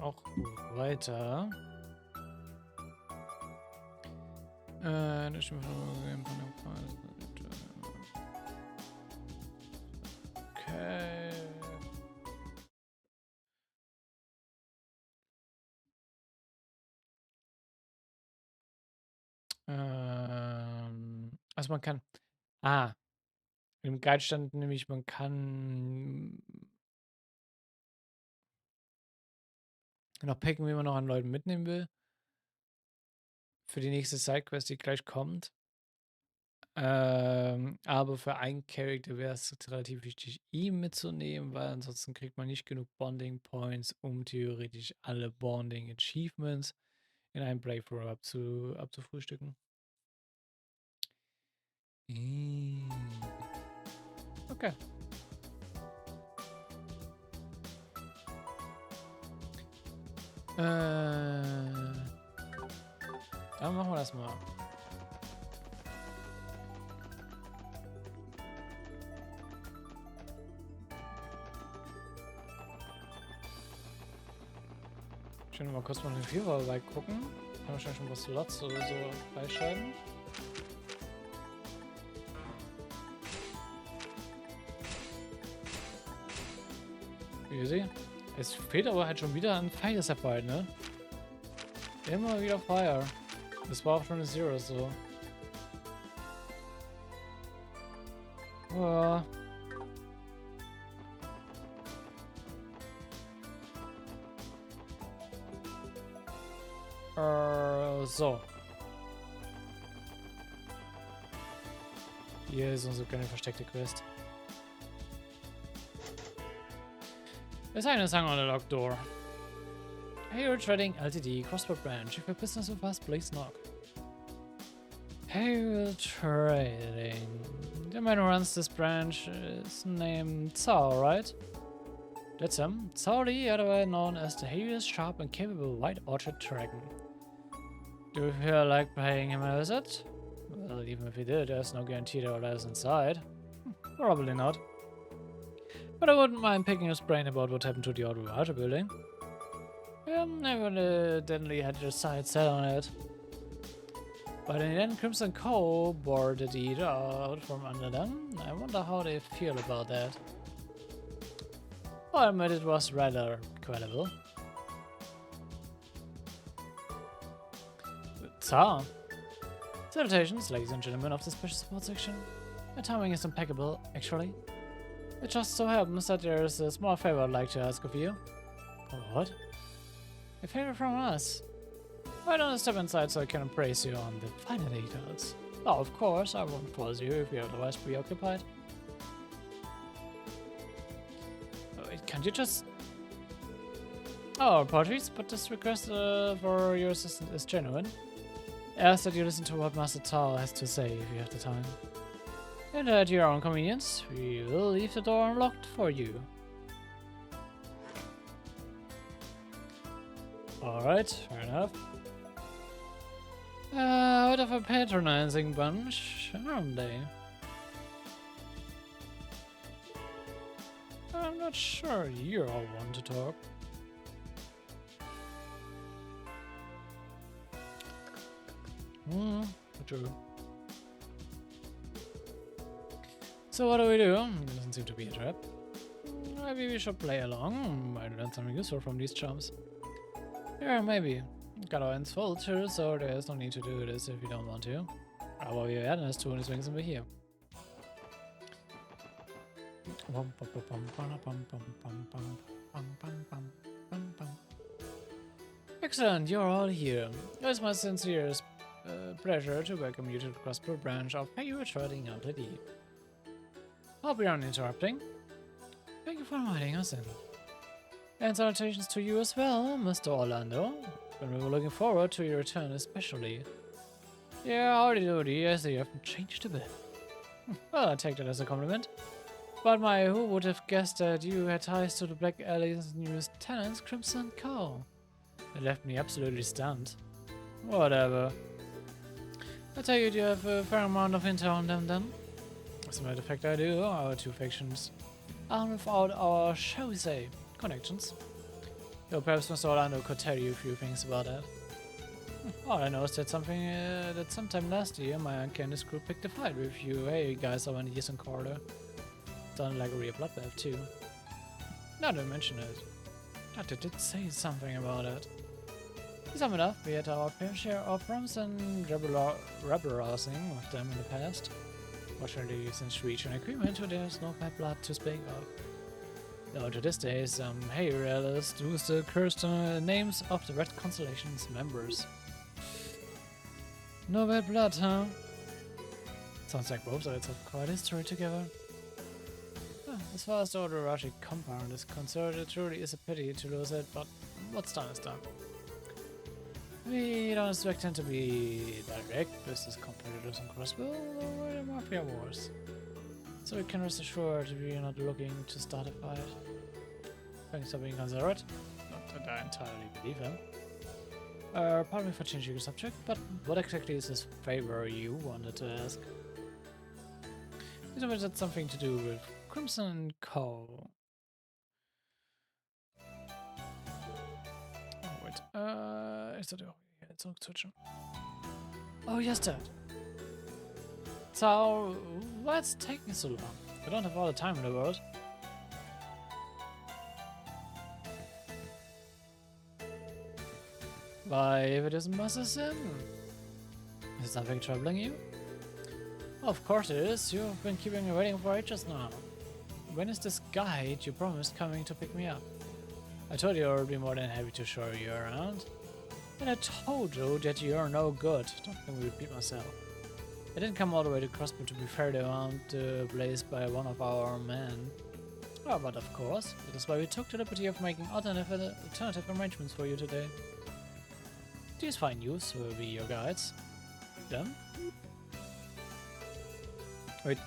auch weiter. Okay. Also man kann. Im Guide stand nämlich, man kann noch picken, wie man noch an Leuten mitnehmen will. Für die nächste Sidequest, die gleich kommt. Aber für einen Charakter wäre es relativ wichtig, ihn mitzunehmen, weil ansonsten kriegt man nicht genug Bonding Points, um theoretisch alle Bonding Achievements in einem Playthrough abzufrühstücken. Okay. Dann machen wir das mal. Ich will mal kurz mal den Vierer gucken. Kann wahrscheinlich schon was Slots oder so freischalten. Wie ihr seht, es fehlt aber halt schon wieder ein Fire Support, ne? Immer wieder Fire. Das war auch schon eine Zero so. Oh. So. Hier ist unsere kleine versteckte Quest. There's a sign on the locked door. Heiyue Trading Ltd. Crossbell Branch. If your business with us, please knock. Heiyue Trading. The man who runs this branch is named Teil, right? That's him. Teil, otherwise known as the Heiyue's sharp and capable White Orchard Dragon. Do you feel like paying him a visit? Well, even if he did, there's no guarantee there lies inside. Probably not. But I wouldn't mind picking his brain about what happened to the old Azure building. Evidently had a side set on it. But in the end, Crimson Co. bore the deed out from under them. I wonder how they feel about that. I admit it was rather credible. So, salutations, ladies and gentlemen of the special support section. My timing is impeccable, actually. It just so happens that there is a small favor I'd like to ask of you. What? A favor from us? Why don't I step inside so I can embrace you on the finer details? Oh, of course, I won't force you if you're otherwise preoccupied. Wait, can't you just... Oh, apologies, but this request for your assistance is genuine. Ask that you listen to what Master Teil has to say if you have the time. And at your own convenience, we will leave the door unlocked for you. Alright, fair enough. What of a patronizing bunch, aren't they? I'm not sure you're all one to talk. True. So what do we do? It doesn't seem to be a trap. Maybe we should play along. Might learn something useful from these chumps. Yeah, maybe. Got our hands full too, so there's no need to do this if you don't want to. Aber wir werden es tun, deswegen sind wir hier. Excellent, you're all here. It's my sincerest pleasure to welcome you to the Crossbell branch of Heiyue Trading Ltd. Hope we aren't interrupting. Thank you for inviting us in. And salutations to you as well, Mr. Orlando. And we were looking forward to your return especially. Yeah, howdy doody, I see you haven't changed a bit. Well, I take that as a compliment. But who would have guessed that you had ties to the Black Alley's newest tenants, Crimson Co. It left me absolutely stunned. Whatever. I take it you have a fair amount of intel on them then? As a matter of fact, I do. Our two factions are without our, shall we say, connections. Though perhaps Mr. Orlando could tell you a few things about that. All I know is that that sometime last year my uncle and his crew picked a fight with you. Hey, you guys are in the eastern corridor. Sounded like a real bloodbath too. Now that I mention it, I did say something about it. To sum it up, we had our fair share of problems and rebel-rousing with them in the past. Fortunately, since reaching an agreement, there's no bad blood to speak of. Though to this day, some Heiyue realists do still curse the names of the Red Constellation's members. No bad blood, huh? Sounds like both sides have quite a history together. As far as the Odoragi compound is concerned, it truly is a pity to lose it, but what's done is done. We don't expect him to be direct with his competitors in Crossbell or the Mafia Wars. So we can rest assured we are not looking to start a fight. Thanks for being considerate. Not that I entirely believe him. Pardon me for changing the subject, but what exactly is this favor you wanted to ask? It had something to do with Crimson Co. Oh wait, is that yeah, zurückzwitschen. Oh yes, Dad. So, what's taking so long? I don't have all the time in the world. Why, if it isn't Master Sin? Is something troubling you? Of course it is. You've been keeping me waiting for ages now. When is this guide you promised coming to pick me up? I told you I would be more than happy to show you around. And I told you that you're no good. Don't let me repeat myself. I didn't come all the way to Crossbell to be ferried around the place by one of our men. Oh, but of course, that is why we took the liberty of making alternative arrangements for you today. These fine youths will be your guides. Them? Wait,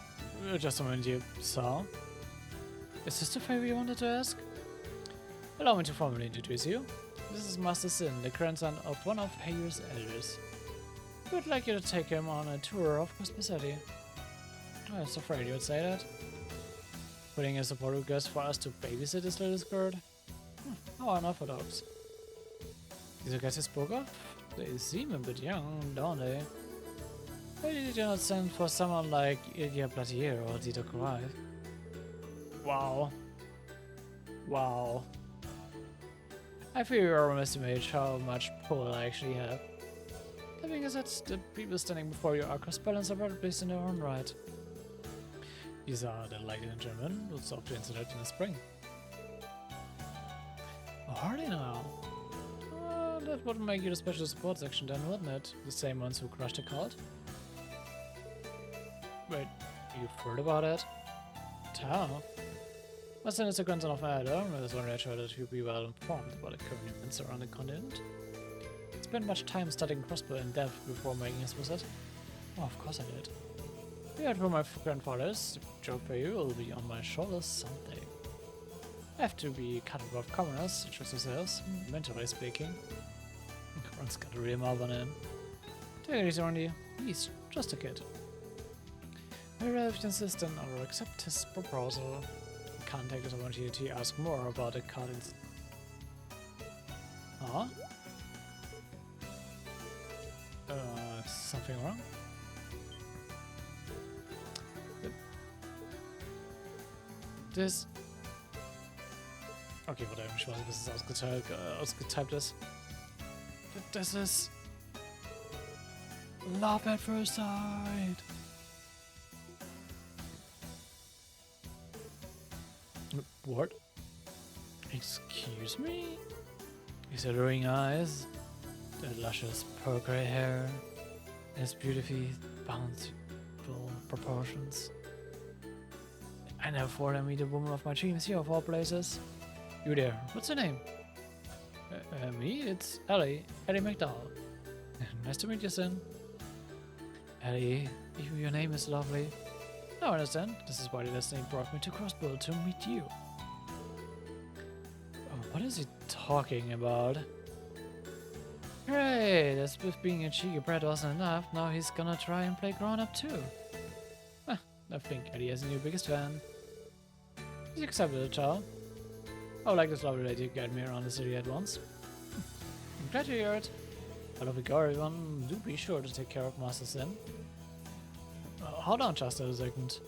just a moment, you saw? Is this the favor you wanted to ask? Allow me to formally introduce you. This is Master Sin, the grandson of one of Heiyue's elders. We would like you to take him on a tour of hospitality. I was afraid you would say that. Putting as a request for us to babysit this little skirt? How unorthodox. These guys you spoke of? They seem a bit young, don't they? Why did you not send for someone like Heiyue or Tourguide? Wow. Wow. I fear you overestimate how much pull I actually have. That being said, the people standing before you are cross-balanced about placed in their own right. These are the ladies and gentlemen who solve the incident in the spring. Oh, hardly now. That would make you the special support section then, wouldn't it? The same ones who crushed the cult? Wait, you've heard about it? How? My son is the grandson of an elder, and is only sure that you'll be well informed about the current events around the continent. He spent much time studying Crossbell in depth before making his visit. Oh, of course I did. We heard from my grandfathers, the job for you will be on my shoulders someday. I have to be cut above commoners, such as yourselves, mentally speaking. Ron's got a real mob on him. Take it easy, Rondy. He's just a kid. I rather insist on or accept his proposal. Can't take this opportunity to ask more about the cardinals. Huh? Something wrong? This... Okay, warte, ich weiß nicht, bis es ausgetypt ist. Das ist... Love at first sight! What? Excuse me? His alluring eyes, the luscious pearl grey hair, his beautifully bountiful proportions. I never thought I'd meet a woman of my dreams here of all places. You there, what's your name? Me? It's Ellie McDowell. Nice to meet you, Sin. Ellie, your name is lovely. Now I understand. This is why the destiny brought me to Crossbell to meet you. What is he talking about? Great, as if being a cheeky brat wasn't enough, now he's gonna try and play grown-up too. I think Eddie is your biggest fan. He's accepted it, child. I would like this lovely lady to guide me around the city at once. I'm glad to hear it. I love go, everyone. Do be sure to take care of Master Sin. Hold on just a second.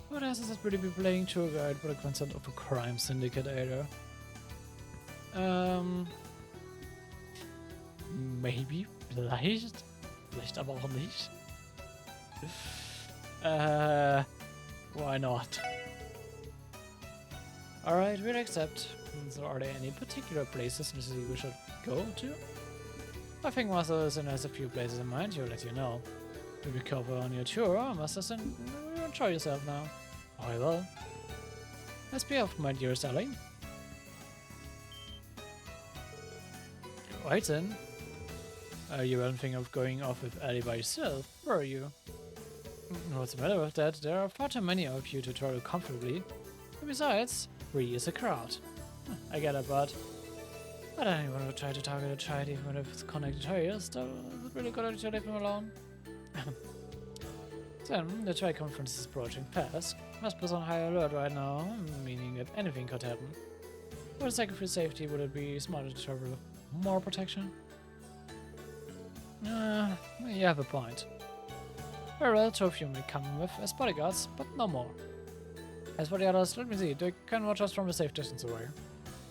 What else is this pretty be playing Tourguide for the consent of a crime syndicate either? Maybe, vielleicht aber auch nicht. Why not? Alright, we'll accept. So are there any particular places in the city we should go to? I think Master Sin has a few places in mind, he'll let you know. To recover on your tour, Master Sin, enjoy yourself now. I will. Let's be off, my dear Sally. Right then. You weren't thinking of going off with Ellie by yourself, were you? What's the matter with that? There are far too many of you to travel comfortably. And besides, 3 is a crowd. I get it, but I don't even want to try to target a child even if it's connected to you. Still, is it really good idea to leave him alone? Then, the Teil conference is approaching fast. Must be on high alert right now, meaning that anything could happen. For the sake of your safety, would it be smarter to travel with more protection? You have a point. Very well, 2 of you may come with as bodyguards, but no more. As for the others, let me see, they can watch us from a safe distance away.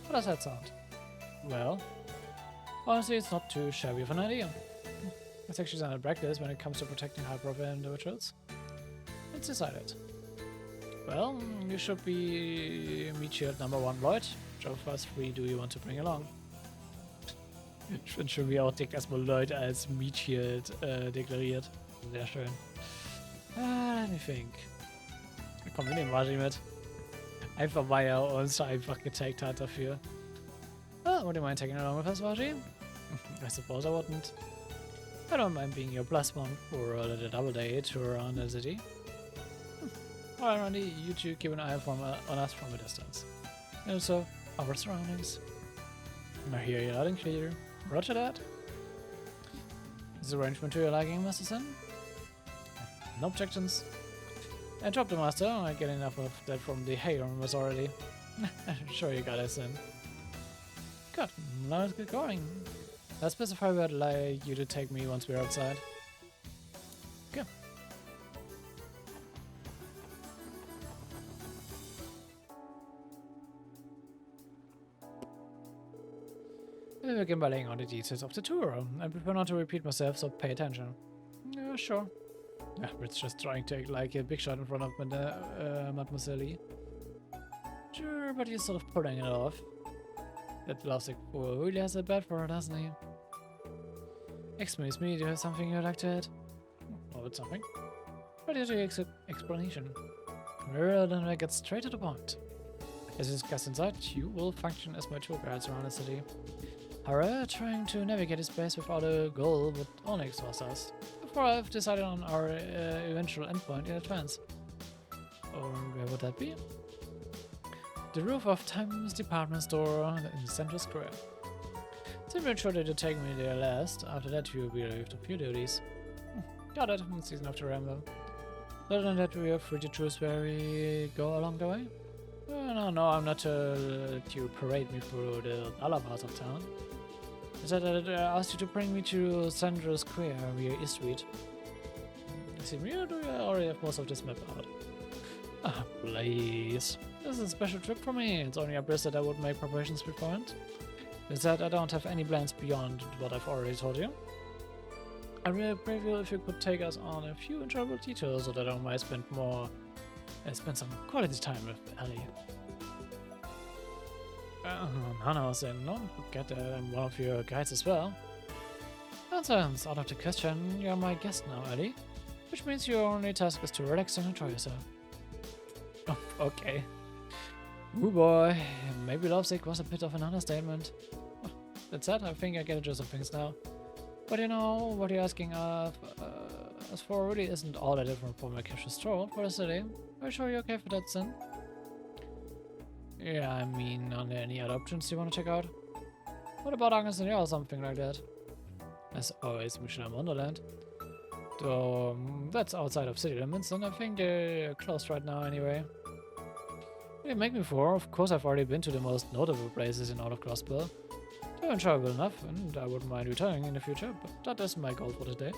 How does that sound? Well, honestly, it's not too shabby of an idea. It's actually standard practice when it comes to protecting high-profile individuals. It's decided. Well, you should be meet shield number 1, Lloyd. Which of us 3 do you want to bring along? Ich finde schon, wie auch Dick erstmal Lloyd als Meat Shield deklariert. Sehr schön. Let me think. Komm, wir nehmen Margie mit. Einfach weil er uns einfach getaggt hat dafür. Oh, would you mind taking along with us, Margie? I suppose I wouldn't. I don't mind being your plus one for a little double day tour around the city. Alright, Randy, you two keep an eye on us from a distance. And also, our surroundings. I hear you loud and clear. Roger that. Is the arrangement to your liking, Master Sin? No objections. I dropped the Master. I get enough of that from the Heiyue rumors already. I'm sure you got us in. Good. Now let's get going. I'll specify where I'd like you to take me once we're outside. Okay. We'll begin by laying out the details of the tour. I prefer not to repeat myself, so pay attention. Yeah, sure. Yeah, it's just trying to act like a big shot in front of Mademoiselle Lee. Sure, but he's sort of pulling it off. That lovesick fool really has it bad for her, doesn't he? Excuse me, do you have something you'd like to add? Oh, it's something. Ready to the explanation. Well, then I get straight to the point. As discussed inside, you will function as my tour guides around the city. However, trying to navigate this place without a goal would only exhaust us. Before I've decided on our eventual endpoint in advance. Or where would that be? The roof of Time's department store in the central square. Simply ensure that you take me there last. After that, you will be relieved of your duties. Got it. It's easy enough to remember. Other than that, we are free to choose where we go along the way. No, I'm not to let you parade me through the other parts of town. I said that I asked you to bring me to Central Square via East Street. See, do you already have most of this map out? Ah, please. This is a special trip for me. It's only obvious that I would make preparations beforehand. With that, I don't have any plans beyond what I've already told you. I'd really grateful if you could take us on a few enjoyable details so that I might spend some quality time with Ellie. No, then don't forget that I'm one of your guides as well. Nonsense, out of the question, you're my guest now, Ellie. Which means your only task is to relax and enjoy yourself. Oh, okay. Oh boy, maybe lovesick was a bit of an understatement. Oh, that said, I think I get the gist of things now. But you know, what you're asking us for really isn't all that different from a casual stroll for the city. Are you sure you're okay for that, Sin? Yeah, I mean, are there any other options you want to check out? What about Agnes and or something like that? As always, Mission Wonderland. Though, that's outside of city limits, and I think they're closed right now anyway. You make me for. Of course, I've already been to the most notable places in all of Crossbell. They're enjoyable enough, and I wouldn't mind returning in the future, but that isn't my goal for today.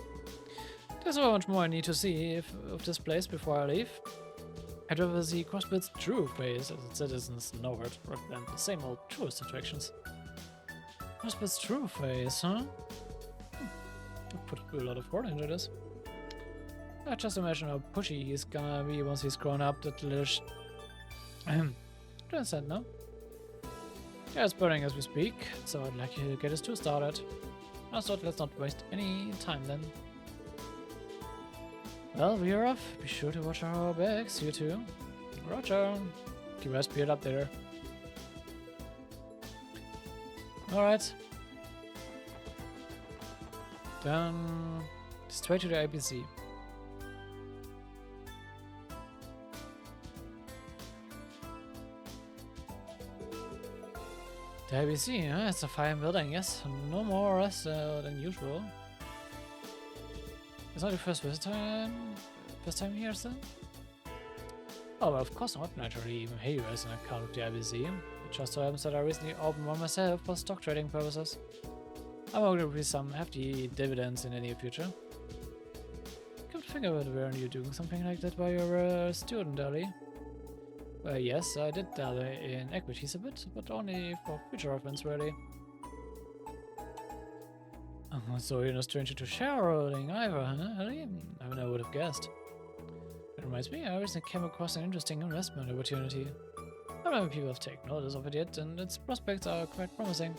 There's so much more I need to see of this place before I leave. I'd rather see Crossbell's true face as its citizens know it, rather than the same old tourist attractions. Crossbell's true face, huh? I've put a lot of thought into this. I just imagine how pushy he's gonna be once he's grown up, that little understand now? Yeah, it's burning as we speak, so I'd like you to get us two started. I thought let's not waste any time then. Well, we're off. Be sure to watch our backs, you two. Roger. Keep us peeled up there. Alright. Then straight to the ABC. The ABC, huh? It's a fine building, yes. No more rest than usual. It's not your first time here, sir? Oh, well, of course not. Naturally, even Heiyue has an account of the ABC. It just so happens that I recently opened one myself for stock trading purposes. I'm going to receive some hefty dividends in the near future. Come to think of it, weren't you doing something like that while you were a student, Ali? Well, yes, I did dabble in equities a bit, but only for future reference, really. So you're no stranger to shareholding either, huh, Ali? I mean, I would have guessed. It reminds me, I recently came across an interesting investment opportunity. Not many people have taken notice of it yet, and its prospects are quite promising.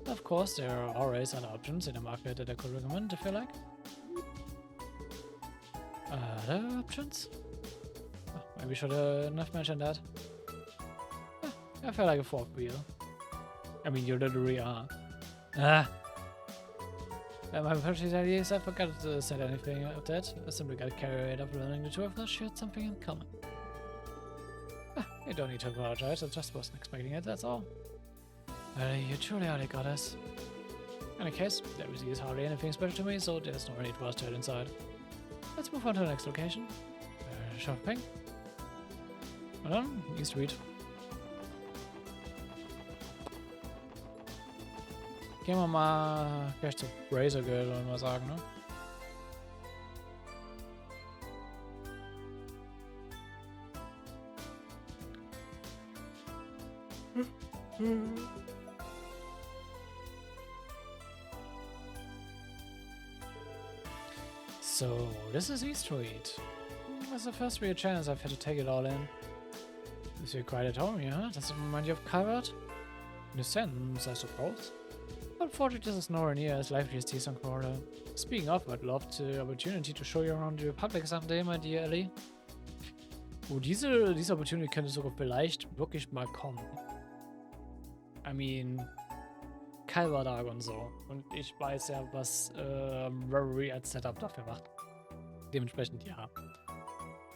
Of course, there are always other options in the market that I could recommend if you like. Other options? Oh, maybe should have mentioned that. I feel like a fourth wheel. I mean, you literally are. My apologies, ideas, I forgot to say anything of that. I simply got carried away after learning the two of us shared something in common. You don't need to apologize, I just wasn't expecting it, that's all. You truly are the goddess. In any case, the ABC is hardly anything special to me, so there's no need for us to head inside. Let's move on to the next location. Shopping. Well done, East Street. Gehen wir mal gleich zu Razor Girl, wollen wir sagen, ne? So, this is East Street. That's the first real chance I've had to take it all in. Is you quite at home here, huh? Does it remind you of Covered? In a sense, I suppose. Unfortunately, this is nowhere near as lively as Teason Quarter. Speaking of, I'd love the opportunity to show you around the Republic someday, my dear Ellie. Oh, diese Opportunity könnte sogar vielleicht wirklich mal kommen. I mean, Kalbertag und so. Und ich weiß ja, was Reverie als Setup dafür macht. Dementsprechend, ja.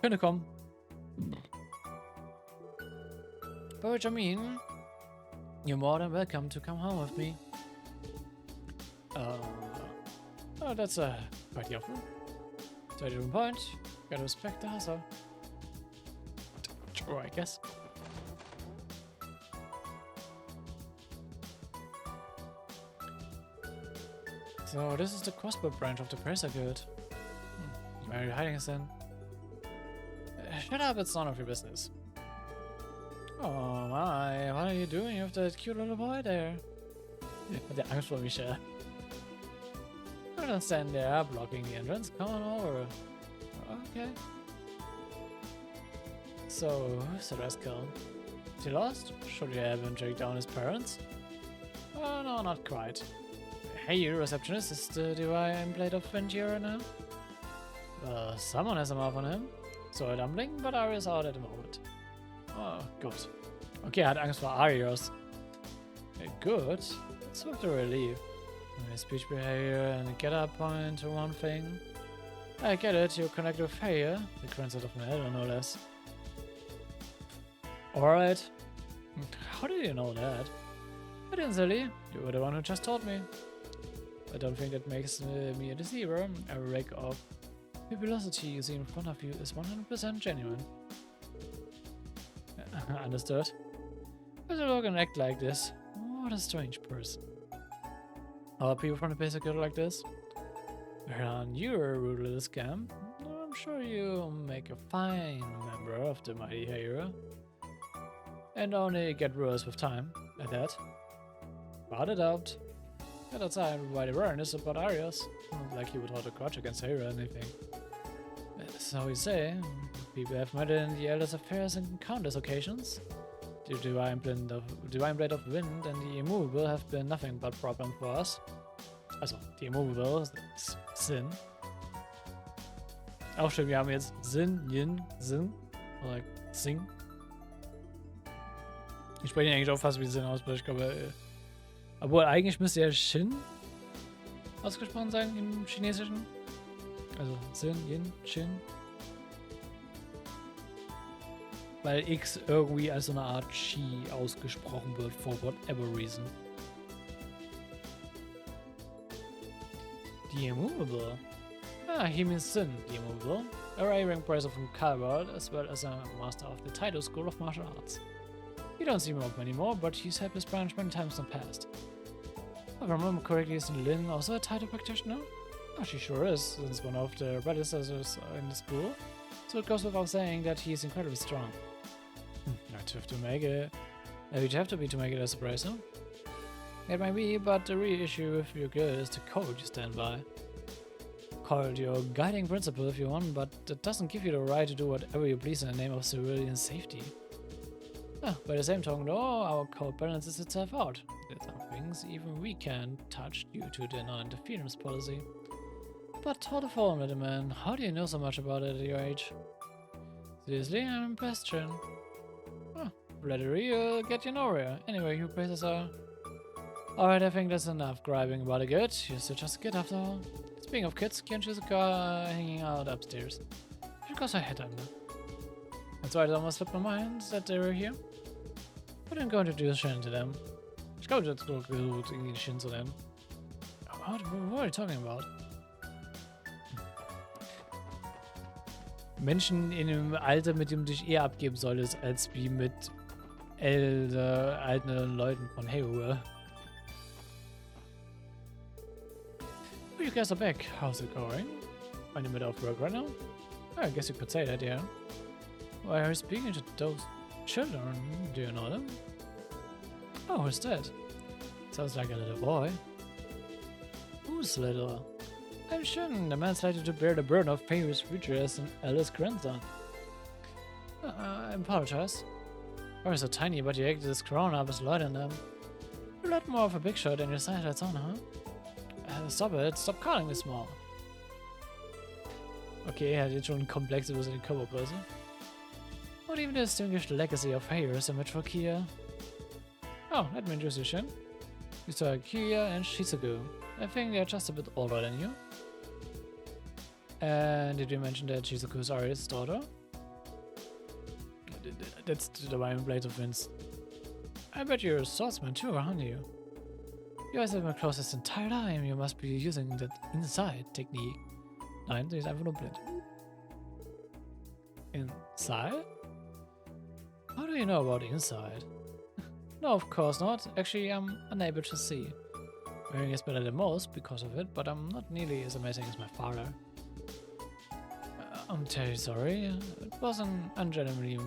Könnte kommen. By which I mean, you're more than welcome to come home with me. Oh, that's quite the offer. So, to the point, gotta respect the hustle. Sure, I guess. So, this is the Crossbell branch of the Bracer Guild. Where are you hiding us then? Shut up, it's none of your business. Oh my, what are you doing with that cute little boy there? Der Angst vor Michelle. Don't stand there blocking the entrance. Come on over. Okay. So, who's the rascal? Is he lost? Should you have tracked down his parents? Oh, no, not quite. Hey, you receptionist, is the divine blade of Abentuer now? Someone has a mouth on him. So a dumpling, but Arius out at the moment. Oh, good. Okay, I had Angst vor Arius. Good. It's sort of a relief. My speech behavior and get up point to one thing. I get it, you connect with Heiyue, the grandson of my elder, no less. Alright. How do you know that? I didn't, silly. You were the one who just told me. I don't think that makes me a deceiver. A rake of the velocity you see in front of you is 100% genuine. Understood. Why does it look and act like this? What a strange person. Other people from the basic girl like this? You're a ruthless scam. I'm sure you make a fine member of the mighty Heiyue. And only get worse with time, at that. Without a doubt. At the time, wide awareness about areas. Not like he would hold a grudge against Heiyue or anything. That's how we say. People have met in the elders' affairs in countless occasions. The divine blade of wind and the immovable have been nothing but problem for us. Also, die immovable ist Sinn. Auch schön, wir haben jetzt Sinn, Yin, Sinn. Oder Sing. Ich spreche eigentlich auch fast wie Sinn aus, aber ich glaube, obwohl eigentlich müsste ja Shin ausgesprochen sein im Chinesischen. Also Sinn, Yin, Shin. Weil X irgendwie als so eine Art Chi ausgesprochen wird, for whatever reason. The immovable. Ah, he means Sin, the immovable. A A-rank prizer from Kanal, as well as a master of the Teil School of Martial Arts. You don't see him up anymore, but he's had this branch many times in the past. If I remember correctly, isn't Lin also a title practitioner? Oh, she sure is, since one of the predecessors in the school. So it goes without saying that he is incredibly strong. You'd have to make it. You'd have to be to make it a surprise, huh? It might be, but the real issue with your girl is the code you stand by. Call it your guiding principle if you want, but that doesn't give you the right to do whatever you please in the name of civilian safety. By the same token though, our code balances itself out. There are some things even we can't touch due to the non-interference policy. But hold the phone, little man. How do you know so much about it at your age? Seriously, I'm impressed, Chin. Flattery, you'll get you nowhere. Anyway, your praises are... Alright, I think that's enough griping about a kid. You're still just a kid after all. Speaking of kids, can't you see the car hanging out upstairs? You got a head under. That's why it almost slipped my mind that they were here. I didn't go introduce Shin to them. Ich glaube, jetzt gut irgendwie Shin zu nennen. What are you talking about? Menschen in einem Alter, mit dem du dich eher abgeben solltest, als wie mit alten Leuten von Heiyue. You guys are back. How's it going? Are you in the middle of work right now? I guess you could say that, yeah. Why are you speaking to those children? Do you know them? Oh, who's that? Sounds like a little boy. Who's little? I'm sure the man slated to bear the burden of Heiyue's future as an eldest grandson. I apologize. You're so tiny, but you acted as grown up as Lloyd and them. You're a lot more of a big shot than your size lets on, huh? Stop it, stop calling me small. Okay, er hat jetzt schon komplex über seine Körpergröße. What even distinguished the legacy of Heiyue as a metric here? Oh, let me introduce you, Shin. These are Heiyue and Shizuku. I think they're just a bit older than you. And did you mention that Shizuku is Ari's daughter? That's the divine blade of winds. I bet you're a swordsman too, aren't you? You guys have been close this entire time. You must be using that inside technique. Nein, sie ist einfach nur blind. Inside? How do you know about inside? No, of course not. Actually, I'm unable to see. Wearing is better than most because of it, but I'm not nearly as amazing as my father. I'm terribly sorry. It was an ungentlemanly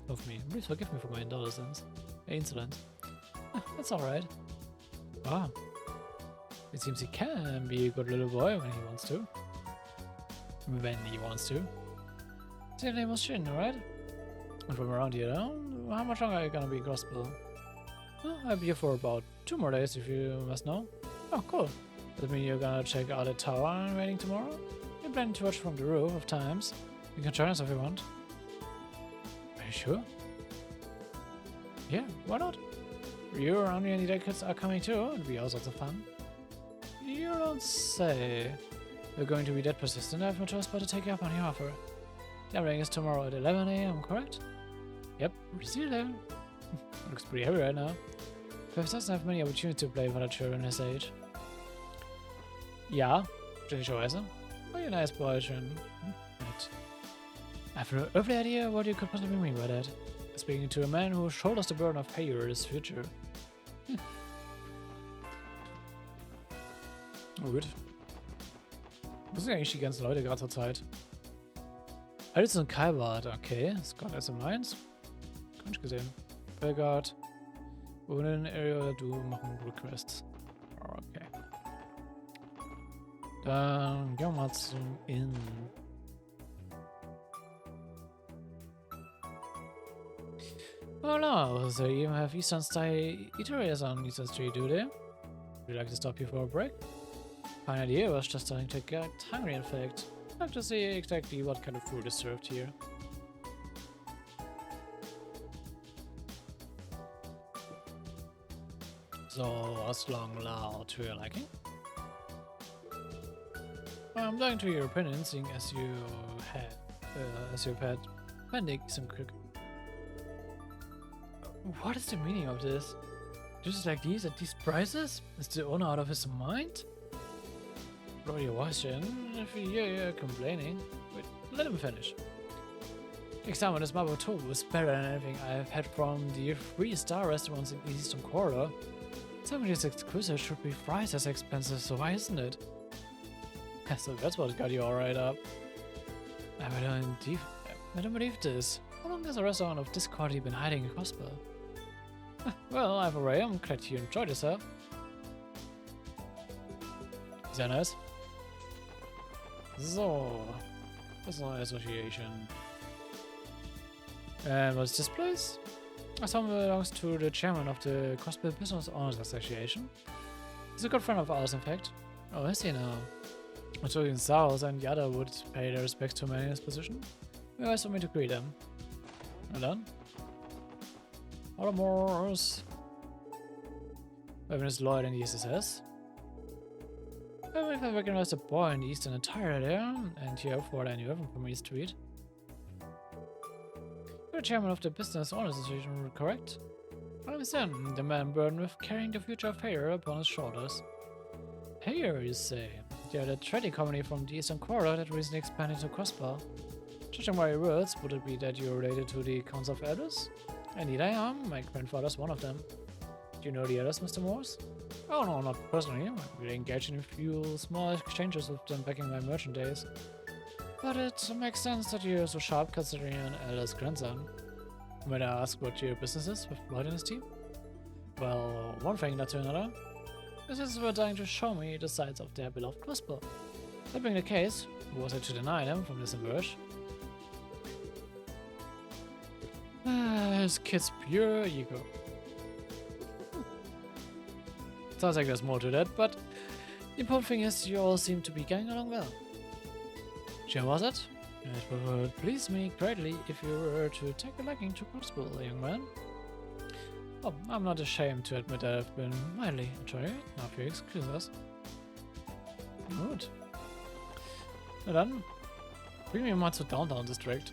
of me. Please forgive me for my indulgence. Insolent. That's alright. Wow. It seems he can be a good little boy when he wants to. When he wants to. So your name was Shin, right? And from around here down, how much longer are you gonna be in Crossbell? Well, I'll be here for about 2 more days if you must know. Oh, cool. Does that mean you're gonna check out the tower I'm waiting tomorrow? You're planning to watch from the roof of times. You can join us if you want. Are you sure? Yeah, why not? You and the other kids are coming too. It'll be all sorts of fun. You don't say. You're going to be that persistent. I have no choice but to take you up on your offer. The meeting is tomorrow at 11 AM, correct? Yep, see you there. Looks pretty heavy right now. Perhaps doesn't have many opportunities to play for the children his age. Ja, ständigerweise. Oh, you're a nice boy, Shin. Right. I have no earthly idea what you could possibly mean by that. Speaking to a man who shoulders the burden of Heiyue's future. Oh gut. Wo sind eigentlich die ganzen Leute gerade zur Zeit? Alles und Kalbart, okay. Scott SM1. Gar nicht gesehen. Belgard. Wohnen, Area oder du machen Requests. Okay. Dann gehen wir mal zum Inn. Oh no, they even have Eastern style eateries on Eastern Street, do they? Would you like to stop here for a break? Fine idea, I was just starting to get hungry in fact. I have to see exactly what kind of food is served here. So, what's long loud to your liking? I'm going to your opinion, seeing as you've had plenty some cooking. What is the meaning of this? Just like these at these prices? Is the owner out of his mind? Blow your voice, Jen. If you hear you complaining, wait, let him finish. Next time, this Mapo tofu is better than anything I've had from the 3-star restaurants in Eastern Quarter. Some of these exclusives should be thrice as expensive, so why isn't it? So that's what got you all right up. I don't believe this. How long has a restaurant of this quality been hiding in Crossbell? Well, either way, I'm glad you enjoyed yourself. Sehr nice. So, Personal Association. And what's this place? Someone belongs to the chairman of the Crossbell Business Owners Association. He's a good friend of ours, in fact. Oh, is he now? I told you Saros and the other would pay their respects to a man in his position. It was for me to greet them. Well done. Automors. Weapon is loyal in the SSS. If I recognize a boy in the eastern attire there, and here for what I knew from East Street. You're the chairman of the Business Owners Association, correct? I understand, the man burdened with carrying the future of Heiyue upon his shoulders. Heiyue, you say? Yeah, the trading company from the Eastern Quarter that recently expanded to Crossbell. Judging by your words, would it be that you're related to the Council of Elders? Indeed I am. My grandfather's one of them. Do you know the others, Mr. Morse? Oh no, not personally. I'm really engaged in a few small exchanges with them back in my merchant days. But it makes sense that you're so sharp considering an elder's grandson. Might I ask what your business is with Lloyd and his team? Well, one thing led to another. This is were trying to show me the sides of their beloved Crossbell. That being the case, who was I to deny them from this emerge? This kid's pure ego. Sounds like there's more to that, but the important thing is you all seem to be getting along well. Sure was it? It would please me greatly if you were to take a liking to Crossbell, young man. Oh, I'm not ashamed to admit that I've been mildly enjoying it. Now if you excuse us. Gut. Na dann, bringen wir mal zur Downtown District.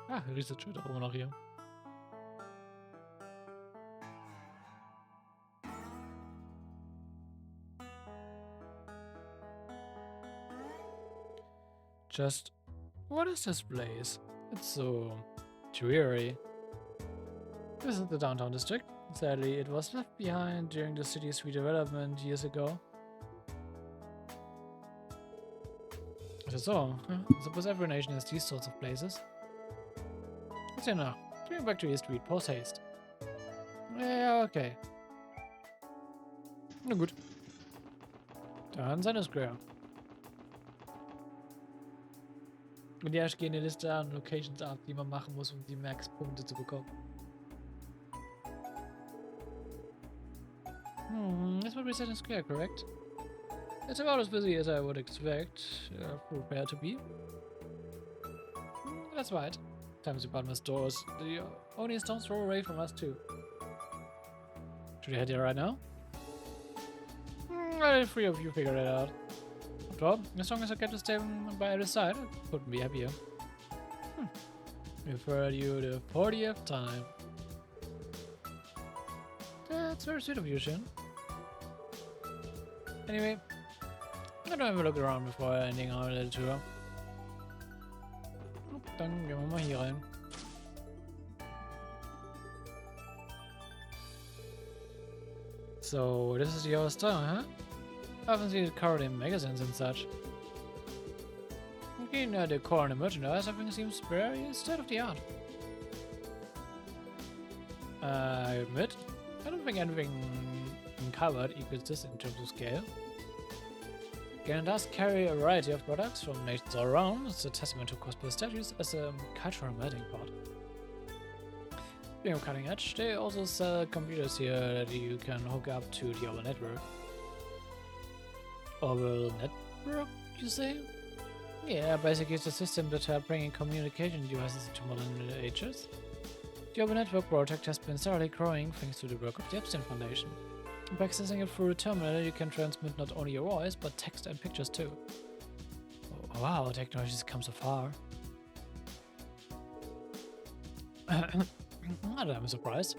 Ah, riesiges Schild auch immer noch hier. Just, what is this place? It's so dreary. This is the downtown district. Sadly, it was left behind during the city's redevelopment years ago. So, I suppose every nation has these sorts of places. What's here now? Going back to East Street, post haste. Ja, okay. Na gut. Dann Center Square. Und ja, ich gehe eine Liste an Locations ab, die man machen muss, um die Max-Punkte zu bekommen. This would be Center Square, correct? It's about as busy as I would expect prepare to be. That's right. Times department stores. The only stone's throw away from us too. Should we head here right now? Well, three of you figure it out. After all, as long as I get to stay by the side, I couldn't be happier. We've heard you the 40th time. That's very sweet of you, Shin. Anyway, I don't even look around before ending our little tour. Dann gehen wir mal hier rein. So, this is your style, huh? I often see it covered in magazines and such. Looking at the core and the merchandise, everything seems very state of the art. I admit, I don't think anything covered equals this in terms of scale. Again, it does carry a variety of products from nations all around. It's a testament to Crossbell status as a cultural melting pot. Being cutting edge, they also sell computers here that you can hook up to the Orwell network. Orwell network, you say? Yeah, basically it's a system that helps bringing communication devices into modern ages. The Orwell network project has been steadily growing thanks to the work of the Epstein Foundation. By accessing it through a terminal, you can transmit not only your voice, but text and pictures too. Oh, wow, technology has come so far. I'm surprised.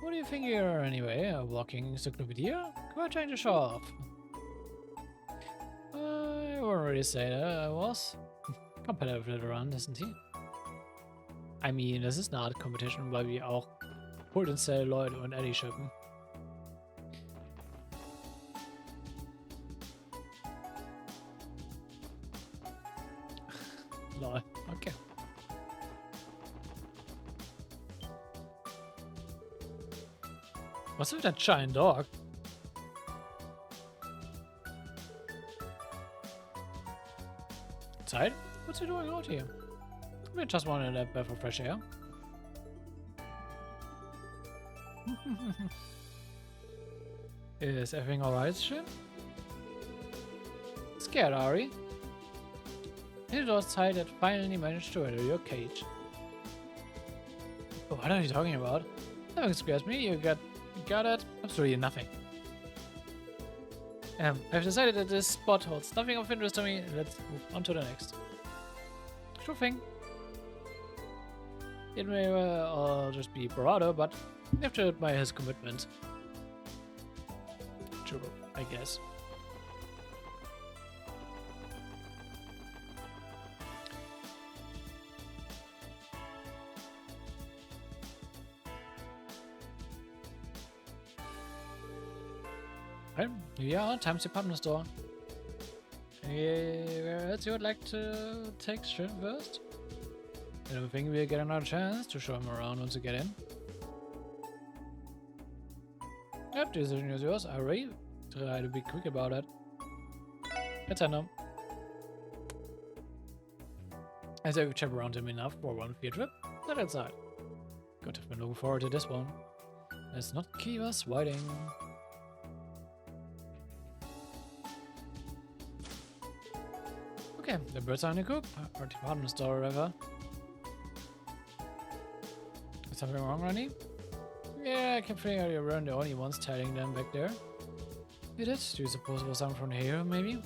What do you think you're anyway? A walking encyclopedia? Come on, trying to show off. I wouldn't really say that I was. Competitive later on, isn't he? I mean, das ist eine Art Competition, weil wir auch potenziell Leute und Ellie shippen. Lol, okay. What's with that giant dog? Teil? What's he doing out here? We just wanted a breath of fresh air. Is everything alright, Shin? Scared, are we? It was Teil that finally managed to enter your cage. What are you talking about? Nothing scares me. You got it? Absolutely nothing. I've decided that this spot holds nothing of interest to me. Let's move on to the next. Sure thing. It may all just be bravado, but you have to admire his commitment. True, I guess. Okay, yeah, time's department store. Where else you would like to take Shin first? I don't think we'll get another chance to show him around once we get in. Yep, the decision is yours. I really try to be quick about it. Let's end him. As I've checked around him enough for one field trip, let outside. Good, I've been looking forward to this one. Let's not keep us waiting. Okay, the birds are in the coop. Our department store, whatever. Is something wrong, Ronnie? Yeah, I kept feeling you weren't the only ones telling them back there. You did? Do you suppose it was someone from here, maybe?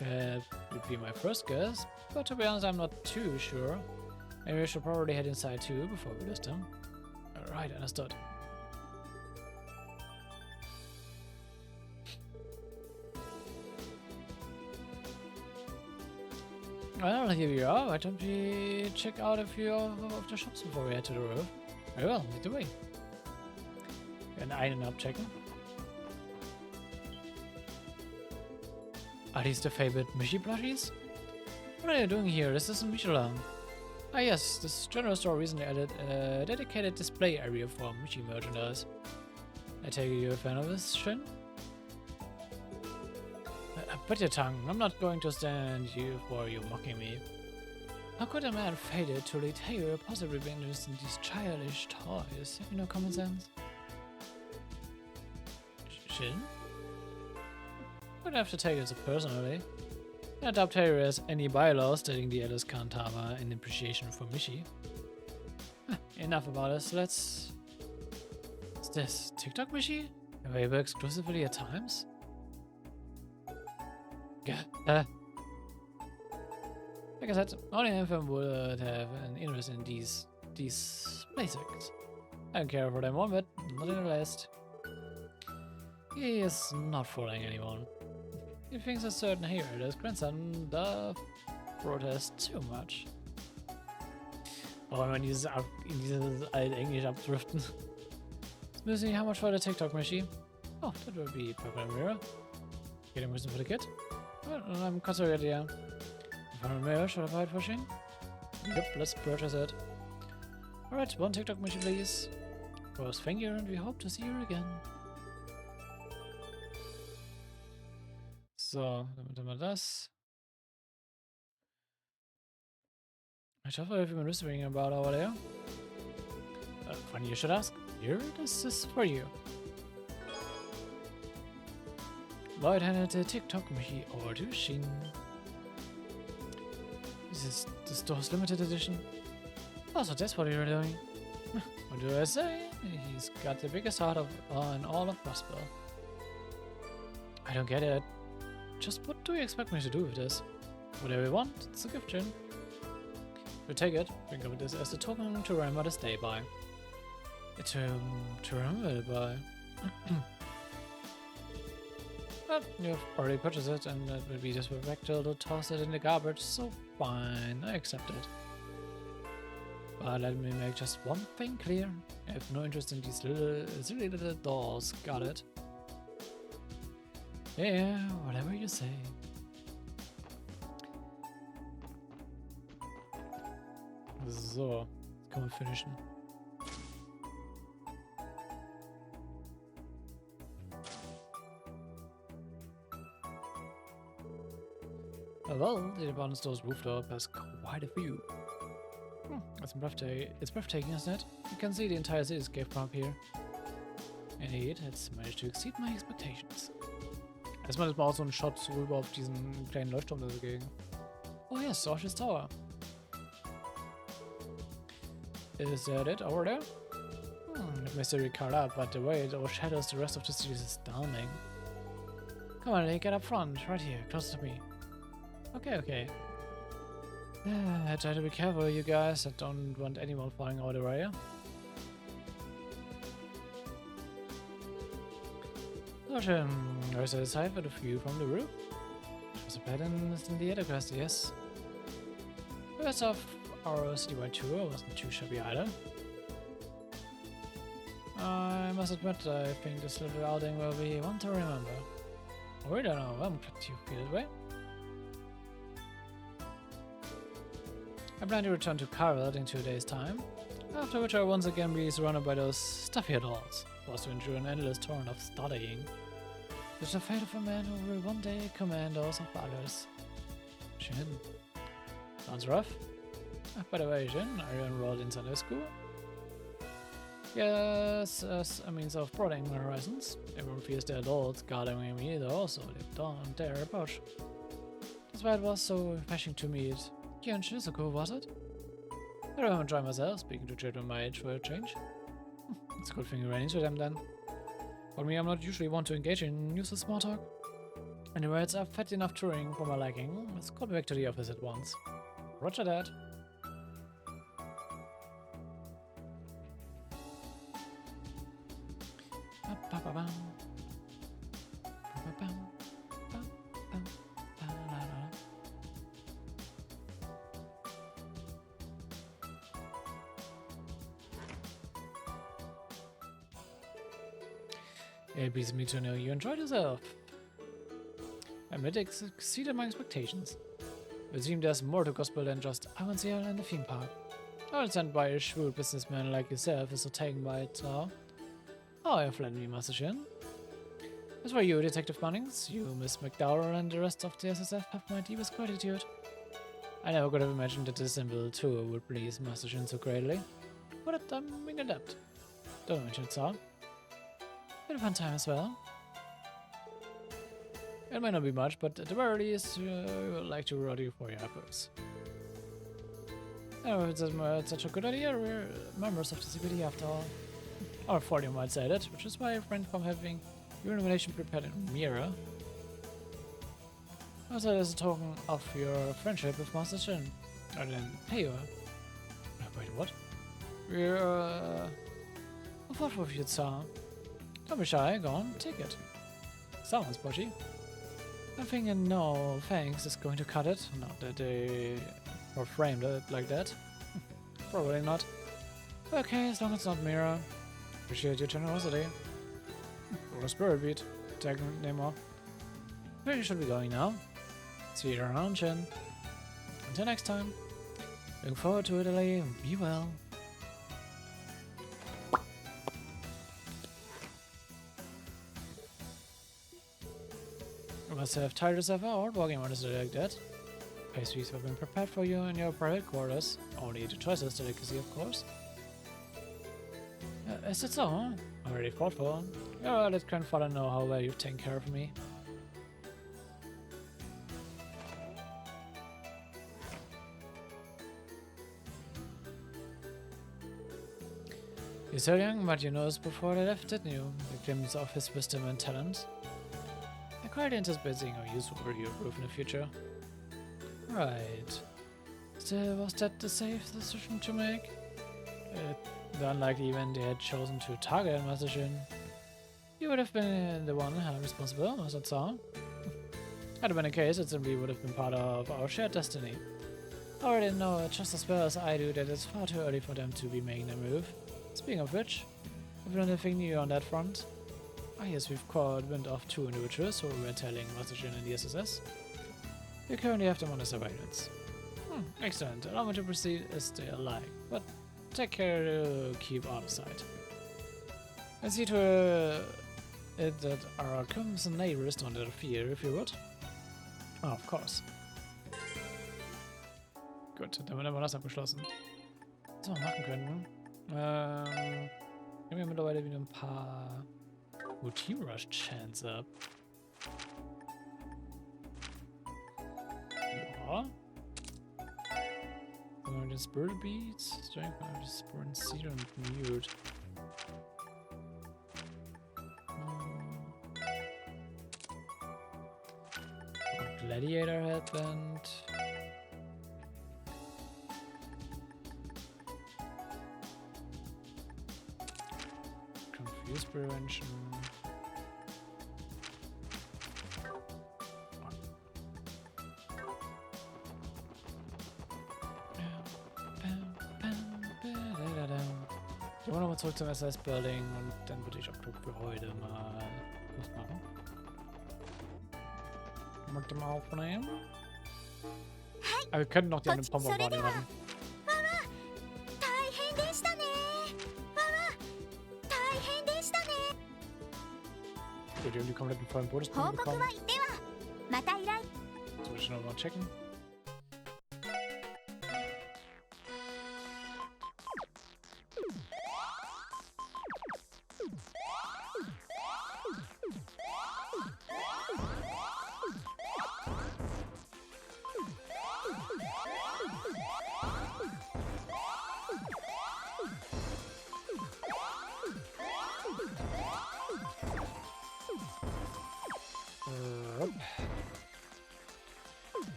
That would be my first guess, but to be honest, I'm not too sure. Maybe we should probably head inside too before we lose them. Alright, understood. Well, here we are. Why don't we check out a few of the shops before we head to the roof? Very well, lead the way. And einen abchecken. Are these the favorite Michi plushies? What are you doing here? This isn't Michelin. Ah yes, this general store recently added a dedicated display area for Michi merchandise. I take it you're a fan of this, Shin? Bite your tongue. I'm not going to stand you for you mocking me. How could a man fated to lead Heiyue possibly be interested in these childish toys? Have you no common sense? Shin? Would have to take it personally. I doubt Heiyue has any bylaws stating the elders can't have an appreciation for Michi. Enough about this. Let's... What's this? TikTok Michi? Available exclusively at times? Like I said, only infant would have an interest in these basics. I don't care for them one bit, not in the least. He is not fooling anyone. He thinks a certain hero, his grandson, the protest too much. Oh, wenn in dieses alte Englisch abdriften. Let's see how much for the TikTok machine. Oh, that would be purple mirror. Getting wisdom for the kid. Well, I'm considering it, yeah. Final mirror, should I buy it for Shing? Yep, let's purchase it. Alright, one TikTok machine, please. First, thank you, and we hope to see you again. So, damit haben wir das. I thought I've been whispering about over there. Funny you should ask. Here, this is for you. Lloyd handed the TikTok machine over to Shin. This is the store's limited edition. Oh, so that's what you're doing. What do I say? He's got the biggest heart in all of Crossbell. I don't get it. Just what do you expect me to do with this? Whatever you want, it's a gift, Jin. We take it, think of this as a token to remember this day by. To remember it by. Well, you've already purchased it, and it would be disrespectful to toss it in the garbage, so fine, I accept it. But let me make just one thing clear. I have no interest in these silly little dolls, got it? Yeah, whatever you say. So, jetzt können wir finishen. Well, the abandoned store's rooftop has quite a view. It's breathtaking, isn't it? You can see the entire cityscape from up here. Indeed, it's managed to exceed my expectations. Erstmal ist mal auch so ein Shot rüber auf diesen kleinen Leuchtturm dagegen. Oh yes, Ashure's Tower. Is that it over there? It may still be carved up, but the way it overshadows the rest of the city is stunning. Come on, Lee, get up front, right here, close to me. Okay. I try to be careful, you guys. I don't want anyone falling out of the area. Gotcha. Are you satisfied with the view from the roof? There's a pattern in the other quest, yes. The rest of our citywide tour wasn't too shabby either. I must admit, I think this little outing will be one to remember. I really don't know, I'm glad you feel that way. I plan to return to Carvel in 2 days' time, after which I will once again be surrounded by those stuffy adults, forced to endure an endless torrent of studying. It's the fate of a man who will one day command those of others. Shin. Sounds rough. By the way, Jin, are you enrolled in Sunday school? Yes, as a means of broadening my horizons. Everyone feels the adults gathering me either also they don't dare approach. That's why it was so refreshing to meet you and Shizuku, was it? I don't enjoy myself speaking to children my age for a change. It's a good thing you ran into them then. For me, I'm not usually one to engage in useless small talk. Anyways, I've had enough touring for my liking. Let's call me back to the office at once. Roger that. It pleases me to know you enjoyed yourself. I admit it exceeded my expectations. It seems there's more to Crossbell than just Abentuer and the theme park. I understand why a shrewd businessman like yourself is so taken by it now. Oh, you flatter me, Master Shin. As for you, Detective Bunnings, you, Miss McDowell, and the rest of the SSF have my deepest gratitude. I never could have imagined that this simple tour would please Master Shin so greatly. But I'm being adept. Don't mention it, sir. Had a fun time as well. It might not be much, but at the very least, we would like to reward you for your efforts. I don't know if it's such a good idea, we're members of the CPD after all. Or 40 might say that, which is why I refrained from having your illumination prepared in a mirror. Also, as a token of your friendship with Master Shin. Other than Heiyue. Wait, what? We're, thoughtful of you, sir. Don't be shy, go on, take it. Sounds pushy. I think no thanks is going to cut it. Not that they or framed it like that. Probably not. Okay, as long as it's not mirror. Appreciate your generosity. Or a spirit beat. Tag Nemo. Where you should be going now? See you around, Chen. Until next time. Looking forward to Italy. Be well. You must have tired yourself out walking around a like that. Pastries have been prepared for you in your private quarters. Only the choicest delicacy, of course. Is it so? Already thoughtful. Yeah, let grandfather know how well you've taken care of me. You're so young, but you noticed before they left, didn't you? The glimpse of his wisdom and talent. I quite anticipate seeing how useful you prove in the future. Right. Still, was that the safe decision to make? The unlikely event they had chosen to target Master Shin. You would have been the one responsible, was that so? Had it been the case, it simply would have been part of our shared destiny. I already know it just as well as I do that it's far too early for them to be making their move. Speaking of which, have you done anything new on that front? Ah yes, we've caught wind of 2 individuals who were telling Master Shin and the SSS. We currently have them under surveillance. Excellent. Allow me to proceed as they are like, but take care to keep out of sight. And see to it that our crimson neighbors don't interfere, if you would. Ah, of course. Gut, damit haben wir das abgeschlossen. Was wir machen können. Nehmen wir mittlerweile wieder ein paar Team Rush Chance ab. Ja. Den Spirit Beats, Strength, Sprint, Seed und Mute. Gladiator Headband. Confuse Prevention. Ich wollte nochmal zurück zum SS-Building und dann würde ich auch für heute mal was machen. Mag den mal aufnehmen. Aber wir können noch die anderen Pom-Pom-Party machen. Gut, die haben die kompletten vollen Bonuspunkte bekommen. Das will ich nochmal checken.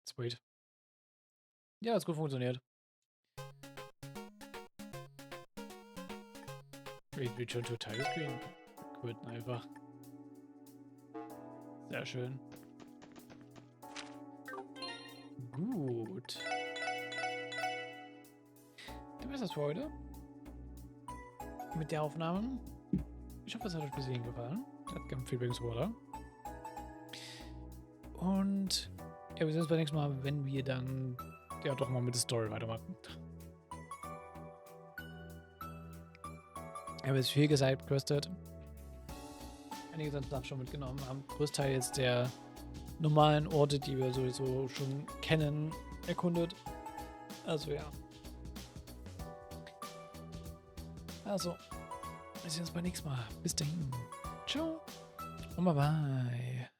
Sweet. Ja, hat's gut funktioniert. Return to Teil Screen. Quitten einfach. Sehr schön. Gut. Dann ist das für heute. Mit der Aufnahme. Ich hoffe, es hat euch bis hierhin gefallen. Hat gerne Feedback zu oder? Und ja, wir sehen uns beim nächsten Mal, wenn wir dann ja doch mal mit der Story weitermachen. Ich habe jetzt viel gesagt, Quested. Einige sind schon mitgenommen, haben größtenteils jetzt der normalen Orte, die wir sowieso schon kennen, erkundet. Also ja. Also, wir sehen uns beim nächsten Mal. Bis dahin. Ciao und bye bye.